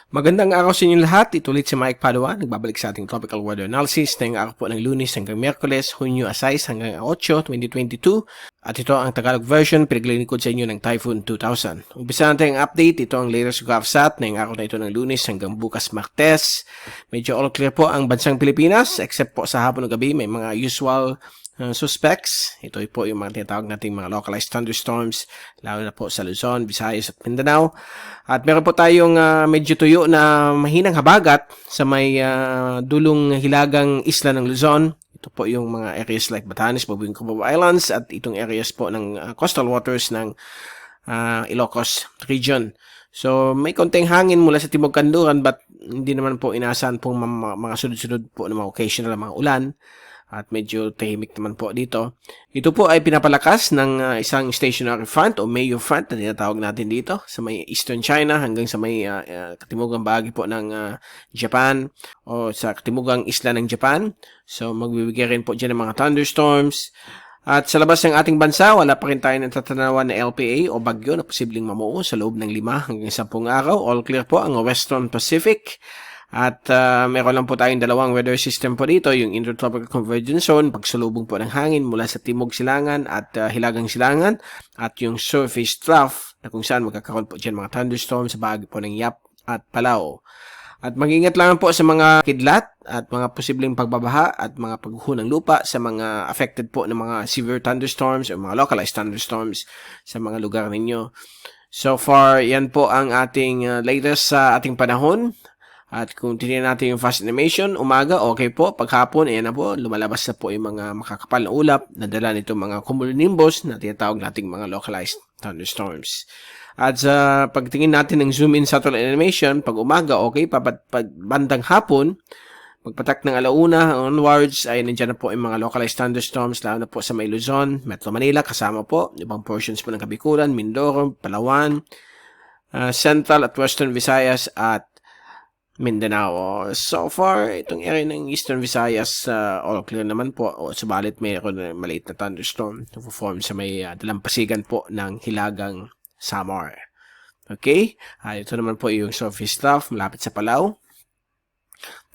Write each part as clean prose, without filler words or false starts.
Magandang araw sa inyo lahat. Ito ulit si Mike Padua. Nagbabalik sa ating tropical weather analysis ngayong araw po ng Lunes hanggang Miyerkules, Hunyo 6 hanggang 8, 2022. At ito ang Tagalog version, pinaglilingkod sa inyo ng Typhoon 2000. Umpisa natin ang update. Ito ang latest GovSat ngayong araw na ito ng Lunes hanggang bukas Martes. Medyo all clear po ang bansang Pilipinas, except po sa hapon o gabi may mga usual suspects. Ito po yung mga tinatawag nating mga localized thunderstorms, lalo na po sa Luzon, Visayas at Mindanao. At meron po tayong medyo tuyo na mahinang habagat sa may dulong hilagang isla ng Luzon. Ito po yung mga areas like Batanes, Babuing Cubao Islands at itong areas po ng coastal waters ng Ilocos region. So may konting hangin mula sa Timog Kanluran but hindi naman po inaasahan pong mga sunod-sunod po na mga occasional na mga ulan. At medyo tahimik naman po dito. Ito po ay pinapalakas ng isang stationary front o Mayo front na tinatawag natin dito sa may Eastern China hanggang sa may katimugang bahagi po ng Japan o sa katimugang isla ng Japan. So magbibigay rin po dyan ng mga thunderstorms. At sa labas ng ating bansa, wala pa rin tayo natatanawan na LPA o bagyo na posibleng mamuo sa loob ng 5 hanggang 10 araw. All clear po ang Western Pacific. At meron lang po tayong dalawang weather system po dito, yung Intertropical Convergence Zone, pagsalubong po ng hangin mula sa Timog Silangan at Hilagang Silangan, at yung Surface Trough na kung saan magkakaroon po dyan mga thunderstorms sa bahagi po ng Yap at Palao. At mag-ingat lang po sa mga kidlat at mga posibleng pagbabaha at mga pagguho ng lupa sa mga affected po ng mga severe thunderstorms o mga localized thunderstorms sa mga lugar ninyo. So far, yan po ang ating latest sa ating panahon. At kung tingnan natin yung fast animation, umaga, okay po. Paghapon, ayan na po, lumalabas na po yung mga makakapal na ulap na dala nito mga cumulonimbus na tinatawag nating mga localized thunderstorms. At sa pagtingin natin ng zoom-in satellite animation, pag umaga, okay, pag bandang hapon, pagpatak ng alauna onwards, ay nandiyan na po yung mga localized thunderstorms, lalo na po sa may Luzon, Metro Manila, kasama po, ibang portions po ng Kabikulan, Mindoro, Palawan, Central at Western Visayas, at Mindanao. So far, itong area ng Eastern Visayas, all clear naman po. Subalit mayroon na maliit na thunderstorm na form sa may dalampasigan po ng Hilagang Samar. Okay? Ito naman po yung surface trough malapit sa Palau.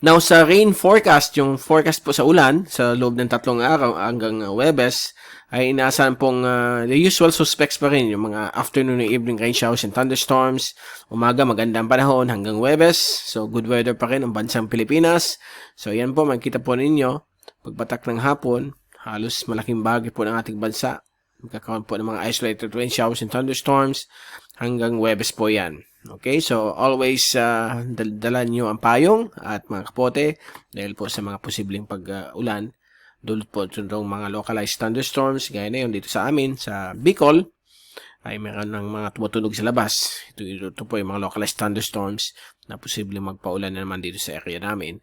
Now, sa rain forecast, yung forecast po sa ulan, sa loob ng 3 araw hanggang Huwebes, ay inaasahan pong the usual suspects pa rin, yung mga afternoon and evening rain showers and thunderstorms. Umaga, magandang panahon hanggang Huwebes. So, good weather pa rin ang bansang Pilipinas. So, yan po, makikita po ninyo, pagbatak ng hapon, halos malaking bahagi po ng ating bansa. Magkakaroon po ng mga isolated rain showers and thunderstorms hanggang Huwebes po yan. Okay, so always dalan nyo ang payong at mga kapote dahil po sa mga posibleng pag-ulan. Dulot po itong mga localized thunderstorms gaya na yun dito sa amin sa Bicol ay meron ng mga tumutunog sa labas. Ito po yung mga localized thunderstorms na posibleng magpaulan na naman dito sa area namin.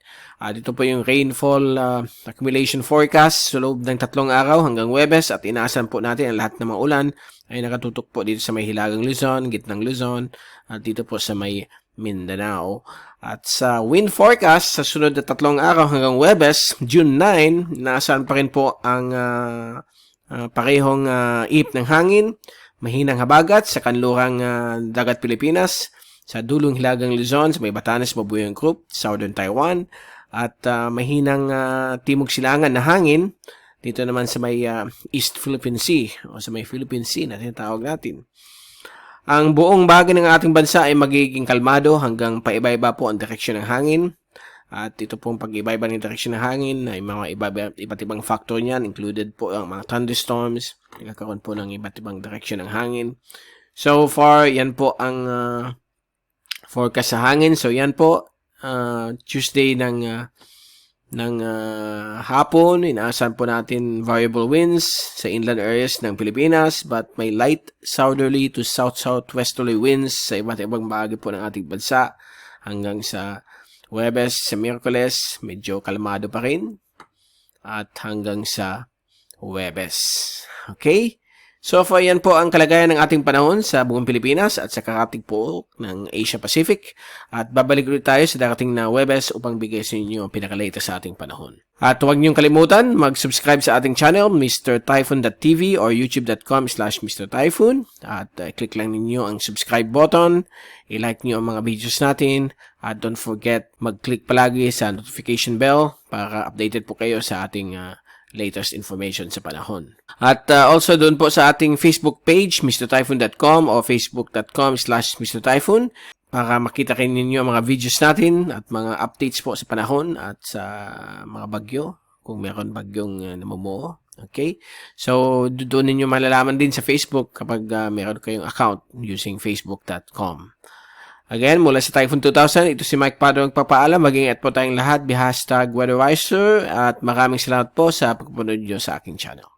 Dito po yung rainfall accumulation forecast sa loob ng 3 araw hanggang Huwebes at inaasahan po natin ang lahat ng mga ulan ay nakatutok po dito sa may Hilagang Luzon, Gitnang Luzon, at dito po sa may Mindanao. At sa wind forecast sa sunod na 3 araw hanggang Huwebes, June 9, inaasahan pa rin po ang parehong ihip ng hangin, mahinang habagat sa kanlurang dagat Pilipinas, sa dulong Hilagang Luzon, sa may Batanes, Babuing Cubao, Southern Taiwan, at mahinang Timog Silangan na hangin, dito naman sa may East Philippine Sea, o sa may Philippine Sea na tinatawag natin. Ang buong bahagi ng ating bansa ay magiging kalmado hanggang paiba-iba po ang direksyon ng hangin. At ito pong pag-iba-iba ng direksyon ng hangin ay mga iba't ibang factor niyan. Included po ang mga thunderstorms. Nagkakaroon po ng iba't ibang direksyon ng hangin. So far, yan po ang forecast sa hangin. So yan po, Tuesday ng hapon, inaasahan po natin variable winds sa inland areas ng Pilipinas but may light southerly to south-southwesterly winds sa iba't ibang bahagi po ng ating bansa hanggang sa Huwebes, sa Miyerkules, medyo kalmado pa rin at hanggang sa Huwebes. Okay? So for yan po ang kalagayan ng ating panahon sa buong Pilipinas at sa karatig po ng Asia Pacific. At babalik ulit tayo sa darating na Webes upang bigay sa inyo ang pinakalatest sa ating panahon. At huwag niyong kalimutan mag-subscribe sa ating channel, MrTyphoon.tv or youtube.com/MrTyphoon. At click lang ninyo ang subscribe button, i-like niyo ang mga videos natin, at don't forget mag-click palagi sa notification bell para updated po kayo sa ating latest information sa panahon. At also doon po sa ating Facebook page, MrTyphoon.com o Facebook.com/MrTyphoon para makita kayo ninyo ang mga videos natin at mga updates po sa panahon at sa mga bagyo, kung meron bagyong namumuo. Okay? So, doon ninyo malalaman din sa Facebook kapag meron kayong account using Facebook.com. Again, mula sa Typhoon 2000, ito si Mike Pado magpapaalam. Mag-ingat po tayong lahat. #WeatherWiser at maraming salamat po sa pagpunod nyo sa aking channel.